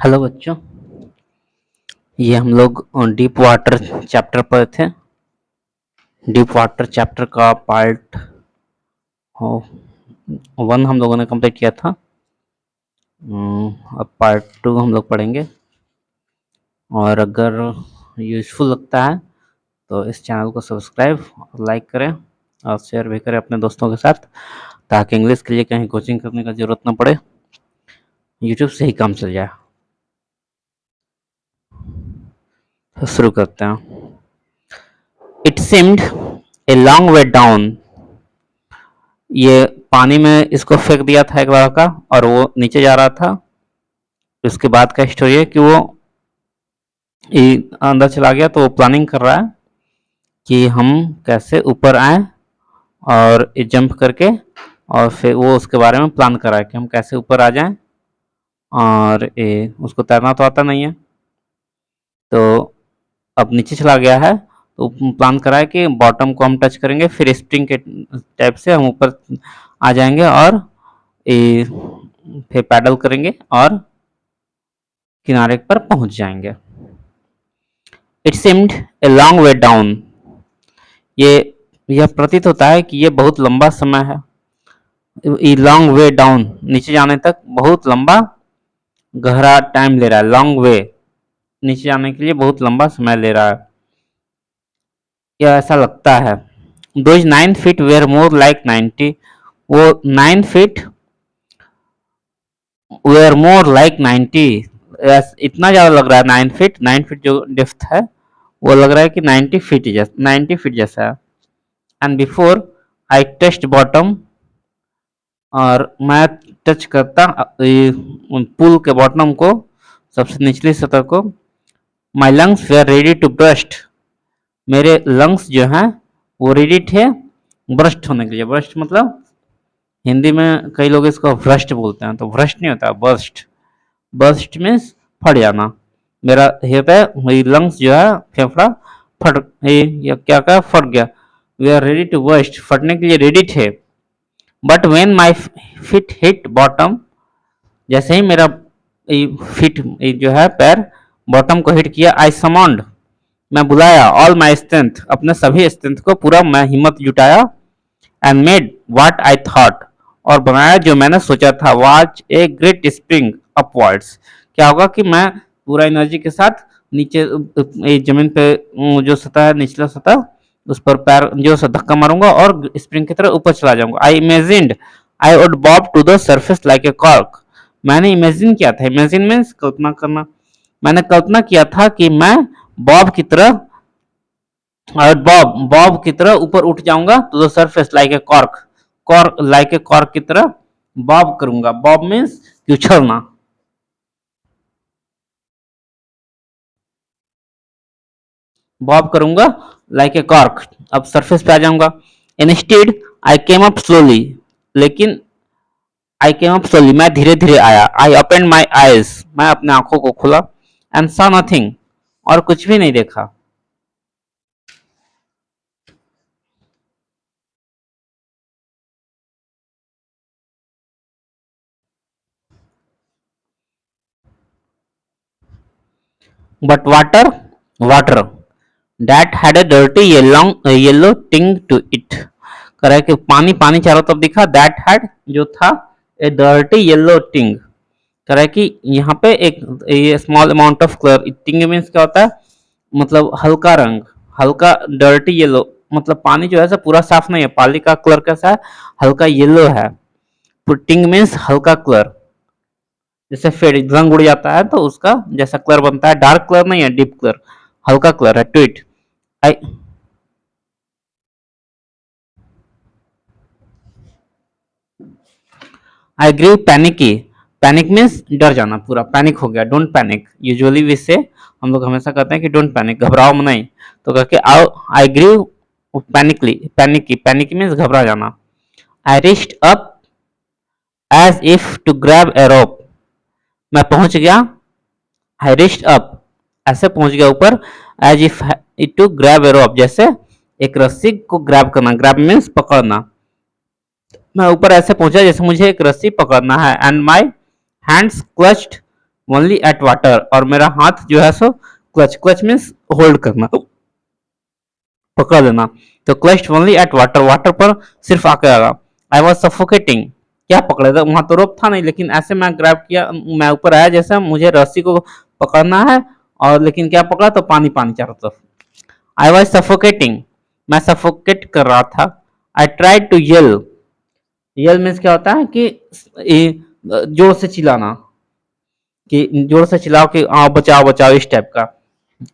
Hello बच्चों, ये हम लोग डीप वाटर चैप्टर पर थे। डीप वाटर चैप्टर का पार्ट 1 हम लोगों ने कंप्लीट किया था। अब पार्ट 2 हम लोग पढ़ेंगे। और अगर यूज़फुल लगता है तो इस चैनल को सब्सक्राइब और लाइक करें और शेयर भी करें अपने दोस्तों के साथ, ताकि इंग्लिश के लिए कहीं कोचिंग करने का ज़रूरत ना पड़े, यूट्यूब से ही काम चल जाए। तो शुरू करते हैं। It seemed a long way down. ये पानी में इसको फेंक दिया था एक लड़का और वो नीचे जा रहा था। उसके बाद का स्टोरी है कि वो अंदर चला गया, तो वो प्लानिंग कर रहा है कि हम कैसे ऊपर आए और जंप करके, और फिर वो उसके बारे में प्लान कर रहा है कि हम कैसे ऊपर आ जाएं। और उसको तैरना तो आता नहीं है, तो अब नीचे चला गया है, तो प्लान करा है कि बॉटम को हम टच करेंगे, फिर स्प्रिंग के टाइप से हम ऊपर आ जाएंगे और फिर पैडल करेंगे और किनारे पर पहुंच जाएंगे। It seemed a long way down. ये यह प्रतीत होता है कि ये बहुत लंबा समय है। ए लॉन्ग वे डाउन, नीचे जाने तक बहुत लंबा गहरा टाइम ले रहा है। लॉन्ग वे, नीचे जाने के लिए बहुत लंबा समय ले रहा है, यह ऐसा लगता है। Those 9 feet were more like 90। वो 9 फीट वेयर मोर लाइक 90, इतना ज़्यादा लग रहा है। 9 फीट जो डेप्थ है वो लग रहा है कि 90 फीट जैसा है। And before I touch bottom, और मैं टच करता पुल के बॉटम को, सबसे निचली सतह को, my lungs were ready to burst. मेरे लंग्स जो हैं वो रेडी थे ब्रस्ट होने के लिए। ब्रस्ट मतलब हिंदी में कई लोग इसको भ्रष्ट बोलते हैं, तो भ्रष्ट नहीं होता, बर्स्ट। बर्स्ट मीन्स फट जाना। मेरा हृदय, मेरी लंग्स जो है, फेफड़ा फट, ये क्या क्या फट गया। We are ready to burst, फटने के लिए रेडी थे। But when my feet hit bottom, जैसे ही मेरा फिट जो है पैर बॉटम को हिट किया, आई समॉन्ड, मैं बुलाया, ऑल माई स्ट्रेंथ, अपने सभी स्ट्रेंथ को पूरा मैं हिम्मत जुटाया, and made what I thought, और बनाया जो मैंने सोचा था, watch a great spring upwards. क्या होगा कि मैं पूरा एनर्जी के साथ नीचे जमीन पे जो सतह है, निचला सतह, उस पर पैर जो धक्का मारूंगा और स्प्रिंग की तरह ऊपर चला जाऊंगा। I imagined I would bob to the surface like a cork. मैंने इमेजिन किया था, इमेजिन मीन्स कल्पना करना। मैंने कल्पना किया था कि मैं बॉब की तरह, और बॉब की तरह ऊपर उठ जाऊंगा to the surface like a cork, like a cork की तरह बॉब करूंगा। बॉब मीन्स उछलना। बॉब करूंगा लाइक ए कॉर्क, अब सरफेस पे आ जाऊंगा। Instead I came up slowly, लेकिन आई केम अप स्लोली, मैं धीरे धीरे आया। आई ओपन माई आईज, मैं अपने आंखों को खुला। एंड सॉ नथिंग, और कुछ भी नहीं देखा। But water, water that had a dirty yellow टिंग टू इट। कह रहा है कि पानी पानी चारों तरफ दिखा। दैट हैड जो था, ए डर्टी येलो टिंग, कह रहा है कि यहाँ पे एक ये स्मॉल अमाउंट ऑफ कलर। टिंग मीन्स क्या होता है, मतलब हल्का रंग, हल्का। डर्टी येलो मतलब पानी जो है पूरा साफ नहीं है, पानी का कलर कैसा है, हल्का येलो है। टिंग मीन्स हल्का कलर, जैसे फेड रंग उड़ जाता है तो उसका जैसा कलर बनता है। डार्क कलर नहीं है, डीप कलर, हल्का कलर है। Tweet I I grieve panicky. Panic means डर जाना, पूरा पैनिक हो गया। डोंट पैनिक, यूजुअली वी से, हम लोग हमेशा कहते हैं कि डोंट पैनिक, घबराओ नहीं। तो कह के आओ, I grew panicky, panicky, panic means घबरा जाना। I reached up as if to grab a rope, मैं पहुंच गया। आई रिच्ड अप, ऐसे पहुंच गया ऊपर। As if to grab a रोप, जैसे एक रस्सी को ग्रैब करना। ग्रैब मीन्स पकड़ना। मैं ऊपर ऐसे पहुंचा जैसे मुझे एक रस्सी पकड़ना है। And my hands clutched only at water, और मेरा हाथ जो है सो क्लच, क्लच मीन्स होल्ड करना, पकड़ लेना। तो clutch only at water, water पर सिर्फ आके आगा। आई वॉज सफोकेटिंग, क्या पकड़े था, वहां तो रोप था नहीं, लेकिन ऐसे मैं ग्रैब किया, मैं ऊपर आया जैसे मुझे रस्सी को पकड़ना है, और लेकिन क्या पकड़ा, तो पानी पानी चारों तरफ। आई वॉज सफोकेटिंग, मैं सफोकेट कर रहा था। I tried to yell, yell means क्या होता है कि जोर से चिल्लाना, कि जोर से चिल्लाओ कि आओ बचाओ बचाओ, इस टाइप का।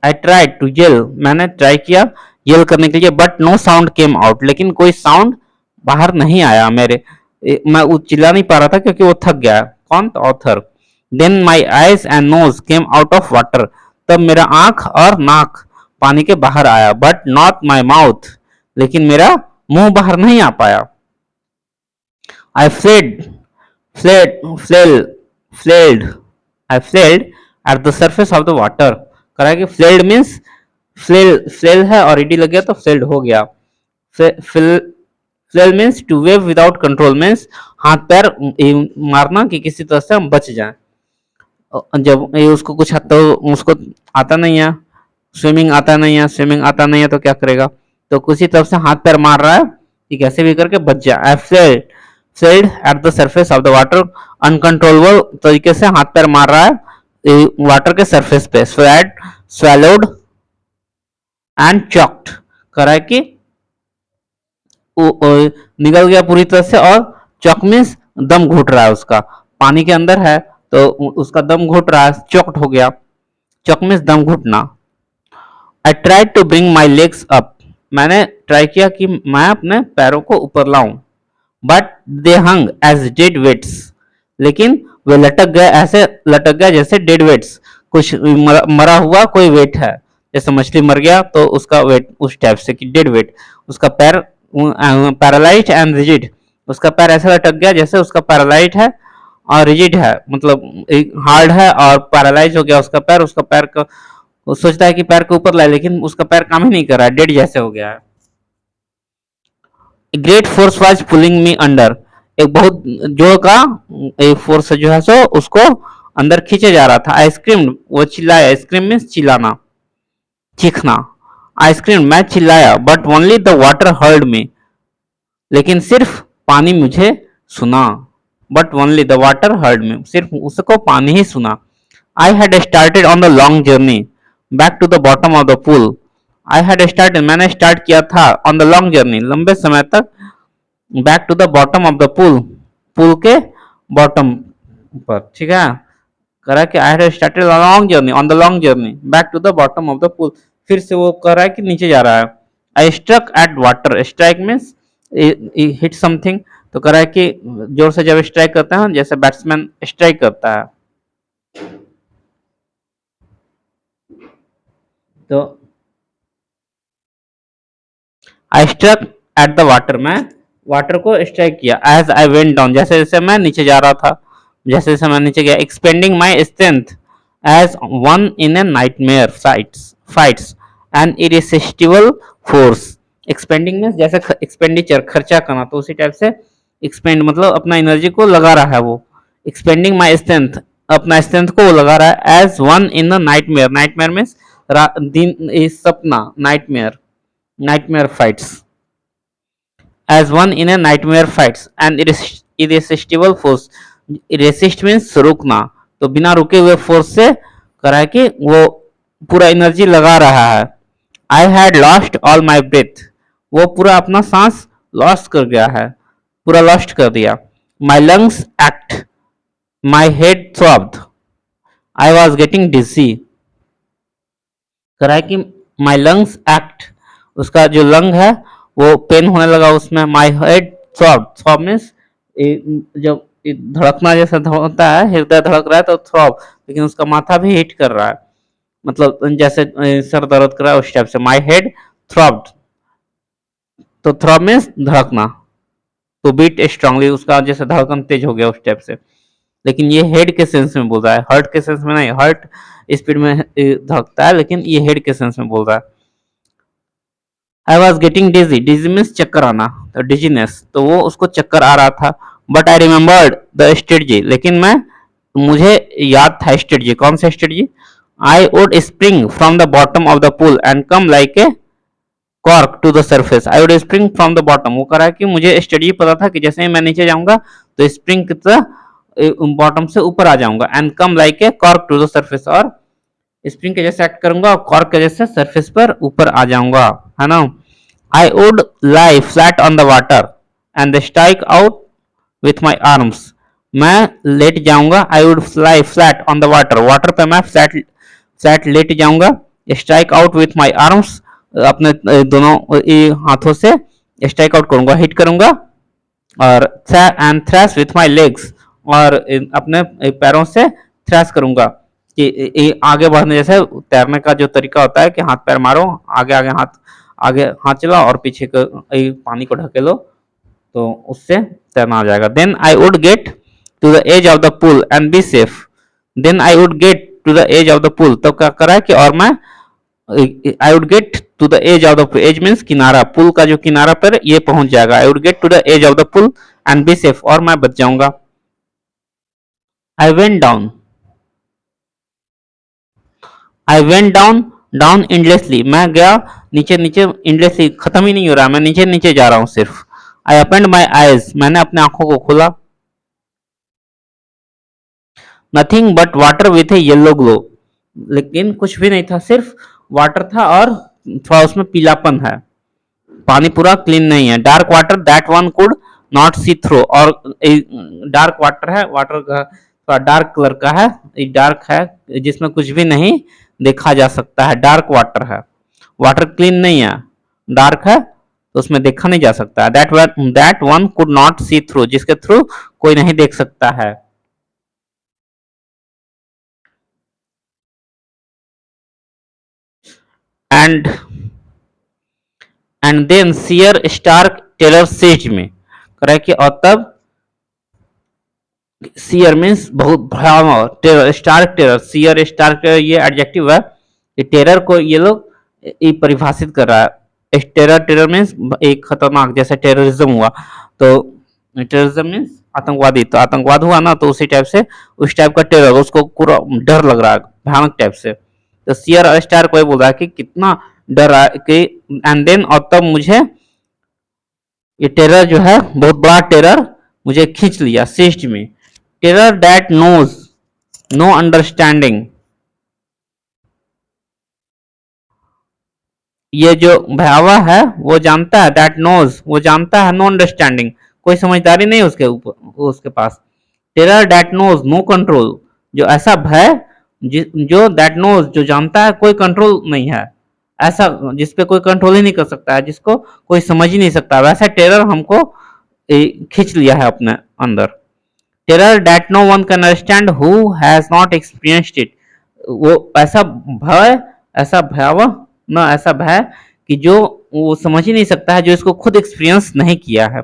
आई ट्राइड टू येल, मैंने ट्राई किया येल करने के लिए, but no sound came out, लेकिन कोई साउंड बाहर नहीं आया मेरे। मैं वो चिल्ला नहीं पा रहा था क्योंकि वो थक गया। कौन? Author. Then my eyes and nose came out of water, तब मेरा आंख और नाक पानी के बाहर आया, बट नॉट माई माउथ, लेकिन मेरा मुंह बाहर नहीं आ पाया। I fled, fled, fled. I fled at the surface of the water. करा है कि fled means flail है और ed लग गया तो fled हो गया। Flail means to wave without control, means हाथ पैर मारना कि किसी तरह से हम बच जाएं। जब ये उसको कुछ तो उसको आता नहीं है, स्विमिंग आता नहीं है, स्विमिंग आता नहीं है तो क्या करेगा, तो किसी तरफ से हाथ पैर मार रहा है कि कैसे भी करके बच जाए। I flailed at the surface of the water, uncontrollable तरीके से हाथ पैर मार रहा है वाटर के सरफेस पे। फ्लैड, swallowed एंड चॉक्ड, करा है कि निकल गया पूरी तरह से, और चॉक मीन्स दम घुट रहा है उसका, पानी के अंदर है तो उसका दम घुट रहा है, चॉक्ड हो गया। चॉक मीन्स दम घुटना। I tried to bring my legs up, मैंने ट्राई किया कि मैं अपने पैरों को ऊपर लाऊं, but they hung as dead weights, लेकिन वे लटक गए, ऐसे लटक गया जैसे डेड वेट्स, कुछ मरा हुआ कोई वेट है, जैसे मछली मर गया तो उसका वेट उस टाइप से कि डेड वेट, उसका पैर पैरालाइज एंड रिजिड, उसका पैर ऐसा लटक गया जैसे उसका पैरालाइज है और रिजिड है, मतलब हार्ड है और पैरालाइज हो गया उसका पैर, उसका पैर का वो सोचता है कि पैर के ऊपर लाए, लेकिन उसका पैर काम ही नहीं कर रहा है, डेड जैसे हो गया है। Great force was pulling me under, एक बहुत जोर का एक फोर्स जो है सो उसको अंदर खींचे जा रहा था। आइसक्रीम, वो चिल्लाया, आइसक्रीम मीन्स चिल्लाना, चीखना। आइसक्रीम, मैं चिल्लाया, but only the water heard me, लेकिन सिर्फ पानी मुझे सुना। But only the water heard me, सिर्फ उसको पानी ही सुना। I had started on the long journey back to the bottom of the pool, I had started, मैंने स्टार्ट किया था, ऑन द लॉन्ग जर्नी, लंबे समय तक, back to the bottom of the pool, pool के बॉटम पर, ठीक है। करा कि आई had started long journey, on the long journey back to the bottom of the pool, फिर से वो कर रहा है कि नीचे जा रहा है। I struck at water, strike means hit something, तो करा है कि जोर से जब स्ट्राइक करते हैं जैसे बैट्समैन स्ट्राइक करता है, तो I struck at the water, मैं वाटर को स्ट्राइक किया। एज आई वेंट डाउन, जैसे जैसे मैं नीचे जा रहा था, जैसे जैसे मैं नीचे गया। Expending my strength as one in a nightmare fights an irresistible force, expending में जैसे एक्सपेंडिचर खर्चा करना, तो उसी टाइप से एक्सपेंड मतलब अपना एनर्जी को लगा रहा है वो। एक्सपेंडिंग माई स्ट्रेंथ, अपना स्ट्रेंथ को वो लगा रहा है। As one in a nightmare, nightmare means दिन सपना, nightmare, nightmare fights, as one in a nightmare fights an irresistible force, resist means रुकना, तो बिना रुके हुए फोर्स से करा है कि वो पूरा एनर्जी लगा रहा है। I had lost all my breath, वो पूरा अपना सांस लॉस्ट कर गया है, पूरा लॉस्ट कर दिया। My lungs ached, my head throbbed, I was getting dizzy, करा है कि माई लंग्स एक्ट, उसका जो लंग है वो पेन होने लगा उसमें। My head throb, throb means जब धड़कना जैसा होता है, हृदय धड़क रहा है तो थ्रॉब, लेकिन उसका माथा भी हिट कर रहा है, मतलब जैसे सर दर्द कर रहा है उस टाइप से। माई हेड थ्रॉब्ड, तो थ्रॉब मीन्स धड़कना, तो बीट स्ट्रांगली, उसका जैसे धड़कन तेज हो गया उस टाइप से। लेकिन ये हेड के सेंस में बोल रहा है, हार्ट के सेंस में नहीं, हार्ट स्पीड में धड़कता है, लेकिन ये हेड के सेंस में बोल रहा है। I was getting dizzy, dizzy means चक्कर आना, तो डिजीनेस, तो वो उसको चक्कर आ रहा था। But I remembered the strategy, लेकिन मैं मुझे याद था स्ट्रेटजी, कौन सा strategy? I would spring from the bottom of the pool and come like a cork to the surface. I would spring from the bottom, वो कह रहा है कि मुझे स्ट्रेटजी पता था कि जैसे ही मैं नीचे जाऊंगा तो स्प्रिंग की तरह बॉटम से ऊपर आ जाऊंगा, and come like a cork to the surface, और स्प्रिंग के जैसे एक्ट करूंगा और कॉर्क के जैसे सरफेस पर ऊपर आ जाऊंगा, है ना। I would lie flat on the water and strike out with my arms. मैं लेट जाऊंगा, I would fly flat on the water, water पे मैं फ्लैट फ्लैट लेट जाऊंगा, strike out with my arms, अपने दोनों हाथों से स्ट्राइक आउट करूंगा, हिट करूंगा, और and trash with my legs, और अपने पैरों से थ्रैश करूंगा, कि आगे बढ़ने जैसे तैरने का जो तरीका होता है कि हाथ पैर मारो, आगे आगे हाथ, आगे हाथ चलाओ और पीछे पानी को ढकेलो, तो उससे तैरना आ जाएगा। Then I would get to the edge of the pool and be safe. Then I would get to the edge of the pool, तो क्या करा है कि और मैं I would get to the edge of the edge means किनारा, pool का जो किनारा पर ये पहुंच जाएगा। I would get to the edge of the pool and be safe, और मैं बच जाऊंगा। आई went down, I went down, down endlessly, मैं गया नीचे नीचे, इंडलेसली खत्म ही नहीं हो रहा, मैं नीचे नीचे जा रहा हूँ सिर्फ। आई ओपनड माई आईज, मैंने अपने आंखों को खोला। Nothing but water with A yellow glow, लेकिन कुछ भी नहीं था, सिर्फ वाटर था और थोड़ा उसमें पीलापन है, पानी पूरा क्लीन नहीं है। Dark water that one could not see through, और डार्क वाटर है, वाटर का थोड़ा डार्क कलर का है, डार्क है जिसमें कुछ भी नहीं देखा जा सकता है, डार्क वाटर है, वाटर क्लीन नहीं है, डार्क है, तो उसमें देखा नहीं जा सकता। That one could not see through, जिसके थ्रू कोई नहीं देख सकता है। And and then sheer stark terror seize में, करे कि और तब सियर मीन्स बहुत भयावह, terror stark terror, sheer stark terror ये एडजेक्टिव है, ये टेरर को ये लोग ये परिभाषित कर रहा है। टेरर टेरर मीन्स एक खतरनाक, जैसे टेररिज्म हुआ तो टेररिज्म मीन्स आतंकवादी, तो आतंकवाद हुआ ना, तो उसी टाइप से उस टाइप का टेरर, उसको पूरा डर लग रहा है भयानक टाइप से, तो सियर स्टार को बोल रहा है कि कितना डर रहा है कि, एंड देन और तब मुझे ये टेरर जो है बहुत बड़ा टेरर मुझे खींच लिया, सिस्ट में। Terror that knows no understanding, ये जो भयावह है वो जानता है, दैट नोज वो जानता है, नो अंडरस्टैंडिंग कोई समझदारी नहीं उसके ऊपर उसके पास। Terror that knows no control, जो ऐसा भय जो दैट नोज जो जानता है कोई कंट्रोल नहीं है, ऐसा जिसपे कोई कंट्रोल ही नहीं कर सकता है, जिसको कोई समझ ही नहीं सकता, वैसा टेरर हमको खींच लिया है अपने अंदर। Terror that no one can understand who has not experienced it, वो ऐसा भय, ऐसा भयावह ना, ऐसा भय कि जो वो समझ ही नहीं सकता है, जो इसको खुद एक्सपीरियंस नहीं किया है,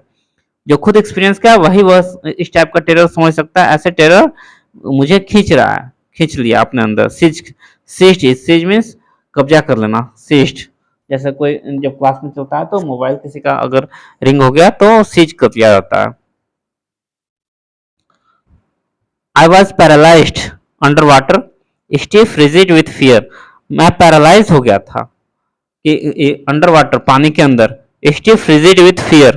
जो खुद एक्सपीरियंस किया वही वह इस टाइप का टेरर समझ सकता है। ऐसे टेरर मुझे खींच रहा है, खींच लिया अपने अंदर। सिस्ट, सिज मीन्स कब्जा कर लेना, सिस्ट जैसे कोई जब क्लास में चलता है तो मोबाइल किसी का अगर रिंग हो गया तो सीज कर दिया जाता है। I was paralysed under water stiff rigid with fear, मैं पैरालाइज हो गया था कि अंडर वाटर पानी के अंदर, स्टिफ रिजिड विथ फियर,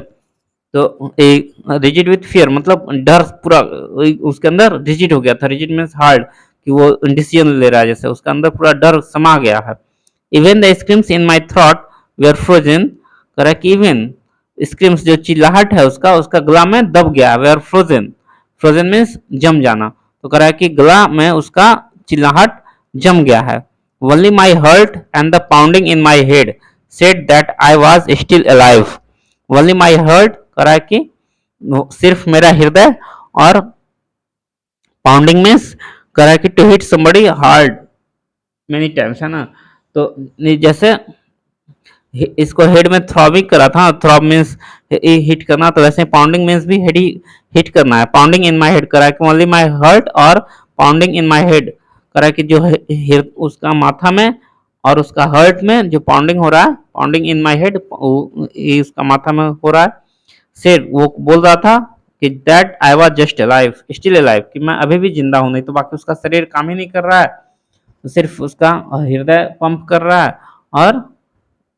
तो रिजिड विथ फियर मतलब डर पूरा उसके अंदर रिजिड हो गया था, रिजिड मीन्स हार्ड, कि वो डिसीजन ले रहा है जैसे, उसके अंदर पूरा डर समा गया है। Even the screams in my throat were frozen, correct, even screams जो चिल्लाहट है उसका उसका गला में दब गया, वेयर फ्रोजन, फ्रोजन मीन्स जम जाना, तो कह रहा है कि गला में उसका चिल्लाहट जम गया है। Only my hurt and the pounding in my head said that I was still alive. Only my hurt कह रहा है कि सिर्फ मेरा हृदय, और पाउंडिंग मीन्स कह रहा है कि to hit somebody hard many times, है ना, तो जैसे इसको हेड में थ्रॉबिंग करा था, थ्रॉब मीन्स हिट करना, तो वैसे पाउंडिंग मीन्स भी हेड ही हिट करना है। पाउंडिंग इन माई हेड करा कि ओनली माई हर्ट और पाउंडिंग इन माई हेड करा कि जो उसका माथा में और उसका हर्ट में जो पाउंडिंग हो रहा है, पाउंडिंग इन माई हेड उसका माथा में हो रहा है, से वो बोल रहा था कि that I was just alive, still alive, कि मैं अभी भी जिंदा हूं, नहीं तो बाकी उसका शरीर काम ही नहीं कर रहा है, तो सिर्फ उसका हृदय पंप कर रहा है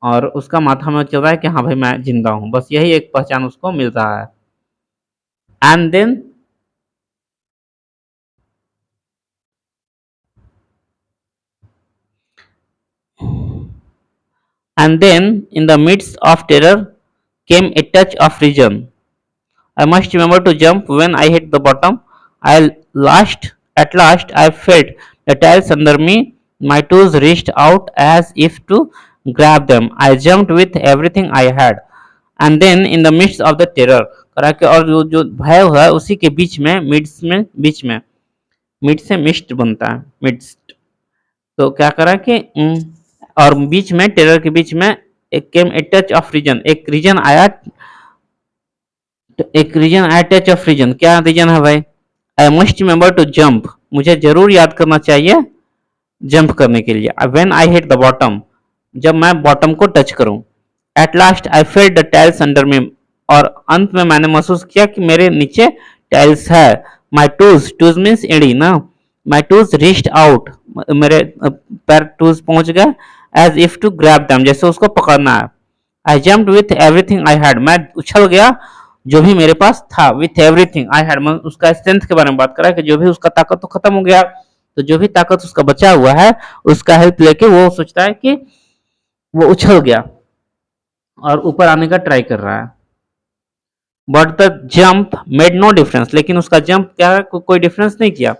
और उसका माथा में चल रहा है कि हाँ भाई मैं जिंदा हूं, बस यही एक पहचान उसको मिल रहा है। And then in the midst of terror came a touch of reason. I must remember to jump when I hit the bottom. At last, I felt the tiles under me. My toes reached out as if to grab them. I jumped with everything I had. And then, in the midst of the terror, करा के और जो भय हुआ है उसी के बीच में मिड से मिस्ट बनता है, मिड्स्ट। तो क्या करा कि और बीच में टेरर के बीच में एक came a touch of reason, एक रीजन आया टच ऑफ रीजन। क्या रीजन है भाई? I must remember to jump, मुझे जरूर याद करना चाहिए जंप करने के लिए। When I hit the bottom, जब मैं बॉटम को टच करूं। At last I felt the tiles under me, और अंत में मैंने महसूस किया कि मेरे नीचे टाइल्स है। माई टूज मीन्स एड़ी ना, माई टूज रीच्ड आउट, मेरे पैर टूज पहुंच गए। As if to grab them, जैसे उसको पकड़ना है। I jumped with everything I had, मैं उछल गया जो भी मेरे पास था। विथ एवरीथिंग आई हैड, उसका स्ट्रेंथ के बारे में बात करा कि जो भी उसका ताकत तो खत्म हो गया, तो जो भी ताकत उसका बचा हुआ है उसका हेल्प लेके वो सोचता है कि वो उछल गया और ऊपर आने का ट्राई कर रहा है। But the jump made no difference, लेकिन उसका जंप क्या है, कोई डिफरेंस नहीं किया।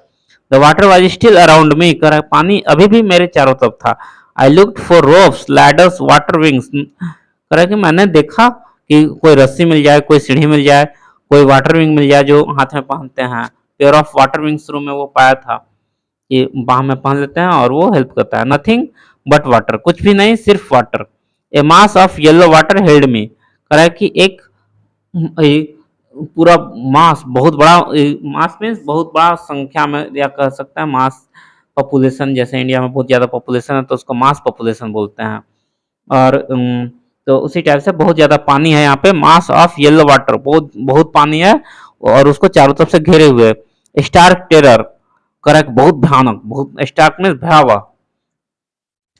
The water was still around me, कर पानी अभी भी मेरे चारों तरफ था। I looked for ropes, ladders, water wings, कर कि मैंने देखा कि कोई रस्सी मिल जाए, कोई सीढ़ी मिल जाए, कोई वाटर विंग मिल जाए जो हाथ में पहनते हैं। पेयर ऑफ वाटर विंग शुरू में वो पाया था कि बाह में पहन लेते हैं और वो हेल्प करता है। नथिंग बट वाटर, कुछ भी नहीं सिर्फ water. A mass of yellow water held मी, कह कि एक पूरा मास, बहुत बड़ा मास मीन्स बहुत बड़ा संख्या में, या कह सकते हैं मास पॉपुलेशन, जैसे इंडिया में बहुत ज़्यादा पॉपुलेशन है तो उसको मास पॉपुलेशन बोलते हैं। और तो उसी टाइप से बहुत ज़्यादा पानी है यहाँ पे। मास ऑफ येलो वाटर, बहुत बहुत पानी है और उसको चारों तरफ से घेरे हुए। स्टार्क टेरर, करेक्ट, बहुत भयानक, बहुत स्टार्क में भयावह।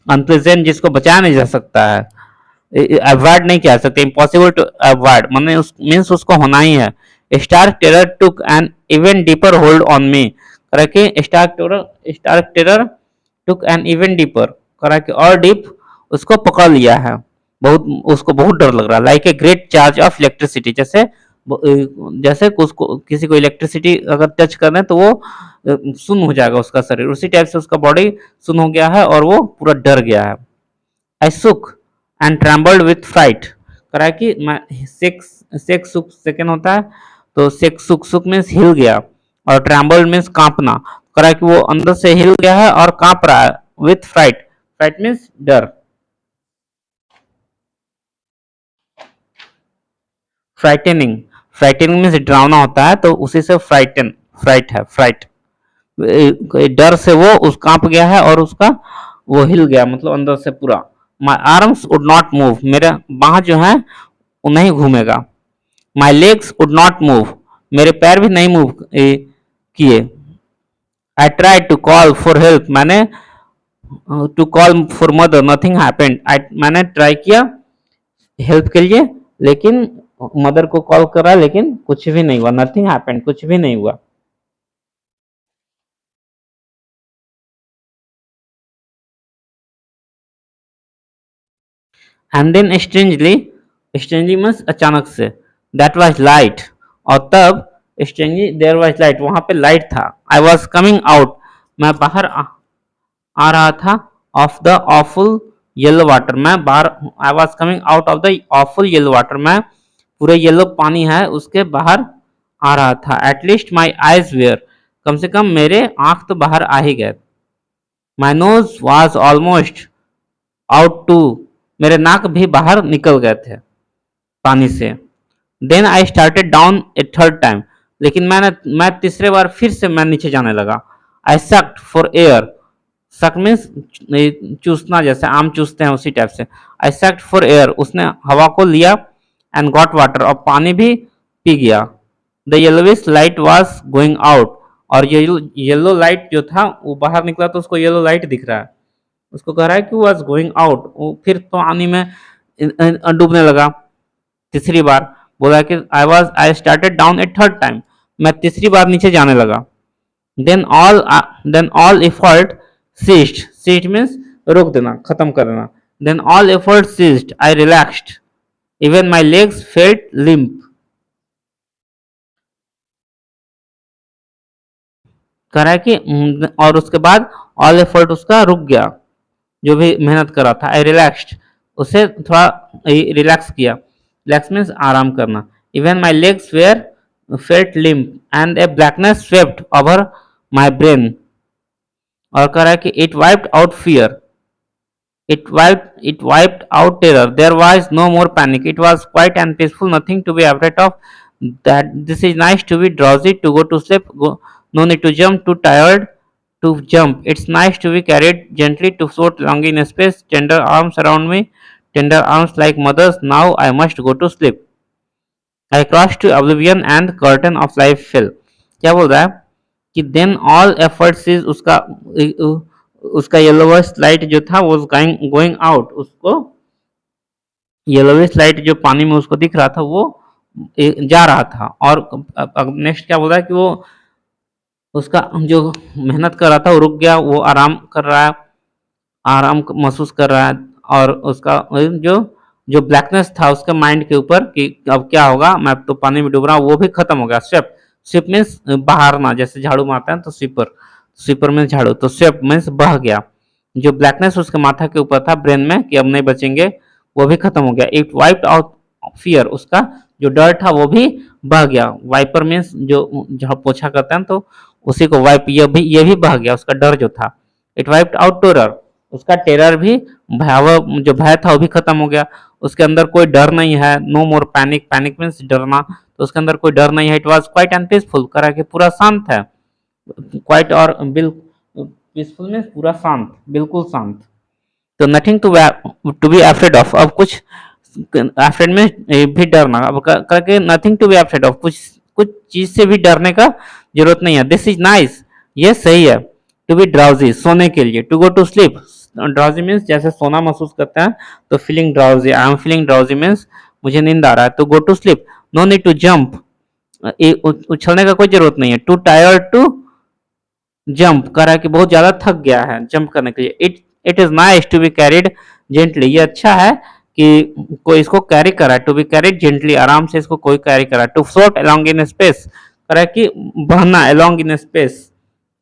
अनप्लेजेंट, जिसको बचाया नहीं जा सकता है, अवॉइड नहीं किया सकते, इम्पॉसिबल टू अवॉइड, मैंने मीन्स उसको होना ही है। Stark terror took an even deeper hold on me, करा कि stark terror took an even deeper, करा कि और डीप उसको पकड़ लिया है, बहुत उसको बहुत डर लग रहा है। Like a great charge of electricity, जैसे जैसे उसको किसी को इलेक्ट्रिसिटी अगर टच करना है तो वो सुन्न हो जाएगा उसका शरीर, उसी टाइप से उसका बॉडी सुन्न हो गया है और वो पूरा डर गया है। आई सुक एंड ट्रैम्बल्ड विथ फ्राइट, करा कि मैं सेक सुक सेकेंड होता है, तो सेक सुक मीन्स हिल गया और ट्रैम्बल्ड मीन्स कांपना, करा कि वो अंदर से हिल गया है और कांप रहा है। विथ फ्राइट, फ्राइट मीन्स डर। फ्राइटनिंग, फ्राइटनिंग मीन्स डरावना होता है, तो उसी से फ्राइट है, फ्राइट। डर से वो उस कांप गया है और उसका वो हिल गया, मतलब अंदर से पूरा। My arms would not move, मेरे बाह जो है वो नहीं घूमेगा। My legs would not move, मेरे पैर भी नहीं मूव किए। I try to call for help, मैंने टू कॉल फॉर मदर, नथिंग हैपेंड। मैंने ट्राई किया हेल्प के लिए, लेकिन मदर को कॉल करा लेकिन कुछ भी नहीं हुआ। नथिंग हैपेंड, कुछ भी नहीं हुआ। एंड देन स्ट्रेंजली मीन्स अचानक से, दैट वाज लाइट, और तब स्ट्रेंजली देयर वाज लाइट, वहां पे लाइट था। आई वाज कमिंग आउट, मैं बाहर आ रहा था। Of the awful yellow water, मैं बाहर, I was coming out of the awful yellow water, मैं पूरे येलो पानी है उसके बाहर आ रहा था। एटलीस्ट माई आईज वेयर, कम से कम मेरे आंख तो बाहर आ ही गए। My nose was almost out too, मेरे नाक भी बाहर निकल गए थे पानी से। Then I started down a third time, लेकिन मैं तीसरे बार फिर से मैं नीचे जाने लगा। आई सक्ड फॉर एयर, सक मीन्स चूसना, जैसे आम चूसते हैं उसी टाइप से। आई सक्ड फॉर एयर, उसने हवा को लिया। एंड गॉट वाटर, और पानी भी पी गया। The yellowish light was going out, और येलो लाइट जो था वो बाहर निकला तो उसको येलो लाइट दिख रहा है। उसको कह रहा है कि वॉज गोइंग आउट, वो फिर पानी में डूबने लगा। तीसरी बार बोला कि I started down a third time, मैं तीसरी बार नीचे जाने लगा। Then all effort ceased, ceased means रोक देना, खत्म कर देना। Then all effort ceased, I relaxed, even my legs felt limp. कह रहा है कि और उसके बाद ऑल एफर्ट उसका रुक गया, जो भी मेहनत कर रहा था। आई रिलैक्स्ड, उसे थोड़ा रिलैक्स किया। रिलैक्स मीन्स आराम करना। Even my legs were felt limp and a blackness swept over my brain, और कह रहा है कि it wiped out fear, it wiped out terror. There was no more panic. It was quiet and peaceful, nothing to be afraid of. That this is nice to be drowsy, to go to sleep. No need to jump, too tired to jump. It's nice to be carried gently, to float along in space. Tender arms around me, tender arms like mothers. Now I must go to sleep. I crossed to oblivion and the curtain of life fell. क्या बोल रहा है कि then all efforts is उसका उसका yellowish light जो था वो गोइंग आउट, उसको येलोविश लाइट जो पानी में उसको दिख रहा था वो जा रहा था। और नेक्स्ट क्या बोल रहा है कि वो उसका जो मेहनत कर रहा था वो रुक गया, वो आराम कर रहा है, आराम महसूस कर रहा है। और उसका जो जो ब्लैकनेस था उसके माइंड के ऊपर कि अब क्या होगा, मैं तो पानी में डूब रहा हूँ, वो भी खत्म हो गया। स्वेप, स्विप मीन्स बहारना, जैसे झाड़ू मारते हैं तो स्वीपर, स्वीपर मीन्स झाड़ू, तो स्वेप मीन्स बह गया। जो ब्लैकनेस उसके माथा के ऊपर था ब्रेन में कि अब नहीं बचेंगे, वो भी खत्म हो गया। इट वाइप्ड आउट फियर, उसका जो डर था वो भी बह गया। वाइपर मीन्स जो जहाँ पोछा करते हैं तो उसी को वाइप, ये भी बह गया, उसका डर जो था। इट वाइप्ड आउट टेरर, उसका टेरर भी, भयावह जो भय था वो भी खत्म हो गया। उसके अंदर कोई डर नहीं है। नो मोर पैनिक, पैनिक मीन्स डरना, तो उसके अंदर कोई डर नहीं है। It was quiet and peaceful, करा कि पूरा शांत है। क्वाइट और पीसफुल मीन्स पूरा शांत, बिल्कुल शांत। तो nothing to be afraid of, अब कुछ अफ्रेड में भी डरना, अब करके nothing to be afraid of, कुछ कुछ चीज से भी डरने का जरूरत नहीं है। दिस इज नाइस, ये सही है। टू बी ड्राउजी, सोने के लिए। To go to sleep, drowsy means जैसे सोना महसूस करते हैं, तो feeling drowsy, I am feeling drowsy means मुझे नींद आ रहा है। तो go to sleep. No need to jump, उछलने का कोई जरूरत नहीं है। टू टायर्ड टू जंप, कर रहा है कि बहुत ज्यादा थक गया है जंप करने के लिए। It is nice to be carried gently, ये अच्छा है कि कोई इसको कैरी करा है। टू बी कैरिड जेंटली, आराम से इसको कोई कैरी करा है। To float along in space, कर रहा है कि बहना, अलोंग इन स्पेस,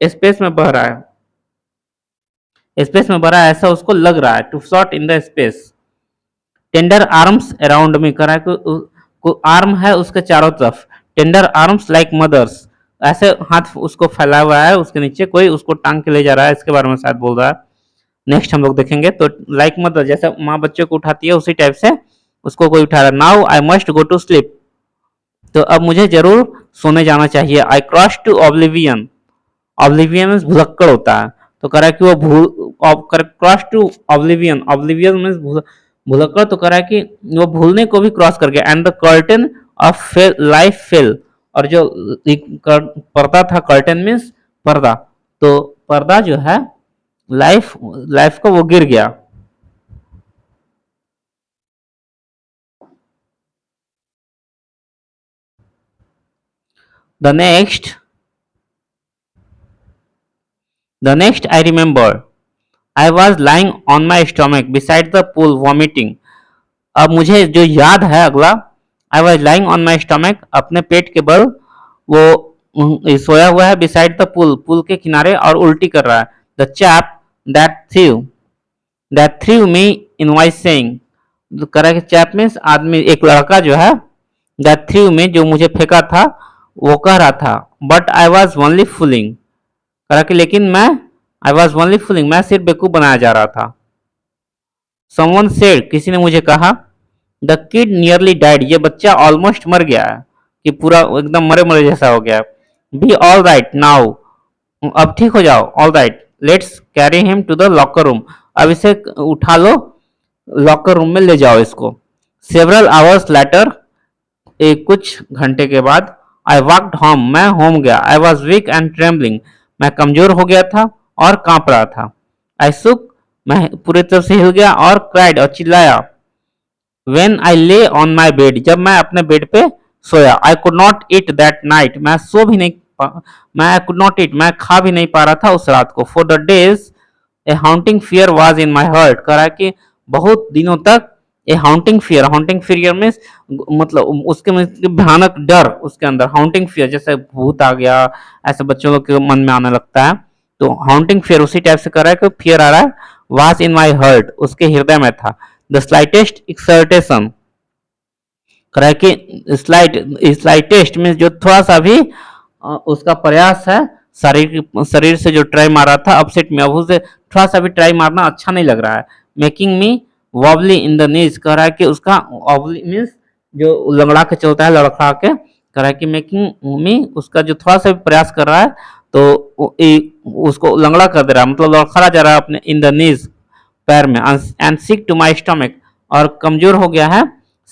स्पेस में बह रहा है, स्पेस में बह रहा है ऐसा उसको लग रहा है। To float in the space. Tender arms around me, कर रहा है कि आर्म है उसके चारों तरफ। टेंडर आर्म्स लाइक मदर्स, ऐसे हाथ उसको फैला हुआ है, उसके नीचे कोई उसको टांग के ले जा रहा है, इसके बारे में शायद बोल रहा है। नेक्स्ट हम लोग देखेंगे। तो लाइक मदर, जैसे माँ बच्चे को उठाती है उसी टाइप से उसको कोई उठा रहा है। Now I must go to sleep, तो अब मुझे जरूर सोने जाना चाहिए। I cross to oblivion, oblivion means भुलक्कड़ होता है, तो कह रहा है कि वो cross to oblivion, oblivion means भुलक्कड़, तो कह रहा है कि वो भूलने को भी क्रॉस कर गया। And the curtain of life fail, और जो पर्दा था, कर्टन मीन्स पर्दा, तो पर्दा जो है लाइफ लाइफ का वो गिर गया। The next the next I remember I was lying on my stomach beside the pool vomiting. अब मुझे जो याद है अगला, I was lying on my stomach, अपने पेट के बल वो सोया हुआ है। बिसाइड द पूल, पूल के किनारे, और उल्टी कर रहा है। The chap that through me in vice saying, करा कि चैप मीन्स आदमी, एक लड़का जो है, दैट थ्रू मी जो मुझे फेंका था, वो कह रहा था but I was only fooling, करा कि लेकिन मैं, आई वॉज ओनली फूलिंग, मैं सिर्फ बेवकूफ बनाया जा रहा था। समवन सेड, किसी ने मुझे कहा, द किड नियरली डाइड, ये बच्चा ऑलमोस्ट मर गया है, कि पूरा एकदम मरे मरे जैसा हो गया। बी ऑल राइट नाउ, अब ठीक हो जाओ। All right, let's carry him to the locker room, अब इसे उठा लो, लॉकर रूम में ले जाओ इसको। सेवरल आवर्स लेटर, एक कुछ घंटे के बाद, आई वॉकड होम, मैं होम गया। I was weak and trembling, मैं कमजोर हो गया था और कांप रहा था। आई सुक, मैं पूरी तरह से हिल गया। और क्राइड, और चिल्लाया। वेन आई ले ऑन माई बेड, जब मैं अपने बेड पे सोया। I could not eat that night, मैं सो भी नहीं मैं कुड नॉट ईट, मैं खा भी नहीं पा रहा था उस रात को। For the days a haunting fear was in my heart, कह रहा है कि बहुत दिनों तक ए हाउंटिंग फियर मीन्स मतलब उसके भयानक डर उसके अंदर। हाउंटिंग फियर जैसे भूत आ गया, ऐसे बच्चों लोग के मन में आने लगता है। तो हाउंटिंग फियर उसी टाइप से कर रहा है कि फियर आ रहा है। वाज इन माई हार्ट, उसके हृदय में था। द स्लाइटेस्ट एक्सर्टेशन, कह रहा है कि स्लाइटेस्ट मीन्स जो थोड़ा सा भी उसका प्रयास है, शरीर से जो ट्राई मारा था अपसेट में, अब उसे थोड़ा सा भी ट्राई मारना अच्छा नहीं लग रहा है। Making me wobbly in the knees, कह रहा है कि उसका वॉबली मीन्स जो लंगड़ा के चलता है, लड़खड़ा के, कह रहा है कि मेकिंग मी, उसका जो थोड़ा सा भी प्रयास कर रहा है तो उसको लंगड़ा कर दे रहा है, मतलब लड़खड़ा जा रहा है अपने इन द नीज, पैर में। And sick to my stomach, और कमजोर हो गया है।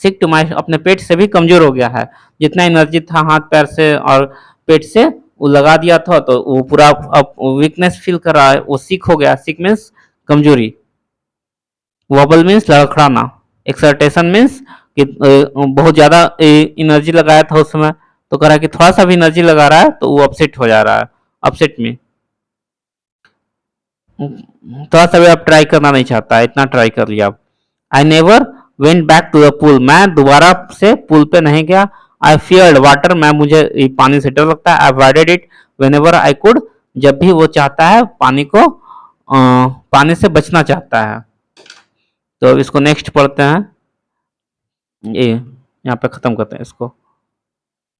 सिक टू माई, अपने पेट से भी कमजोर हो गया है। जितना एनर्जी था हाथ पैर से और पेट से वो लगा दिया था, तो वो पूरा अब वीकनेस फील कर रहा है। वो सिक हो गया, सिक मीन्स कमजोरी। वॉबल मीन्स लड़खड़ाना। एक्सर्टेशन मीन्स कि बहुत ज्यादा एनर्जी लगाया था उस समय, तो कह रहा है कि थोड़ा सा भी एनर्जी लगा रहा है तो वो अपसेट हो जा रहा है। अपसेट में थोड़ा सा भी अब ट्राई करना नहीं चाहता है, इतना ट्राई कर लिया अब। I never went back to the pool, मैं दोबारा से पूल पे नहीं गया। आई फियर्ड वाटर, मैं मुझे पानी से डर लगता है। I avoided it whenever I could, जब भी वो चाहता है पानी को, पानी से बचना चाहता है। तो अब इसको नेक्स्ट पढ़ते हैं। ये यहाँ पे खत्म करते हैं इसको।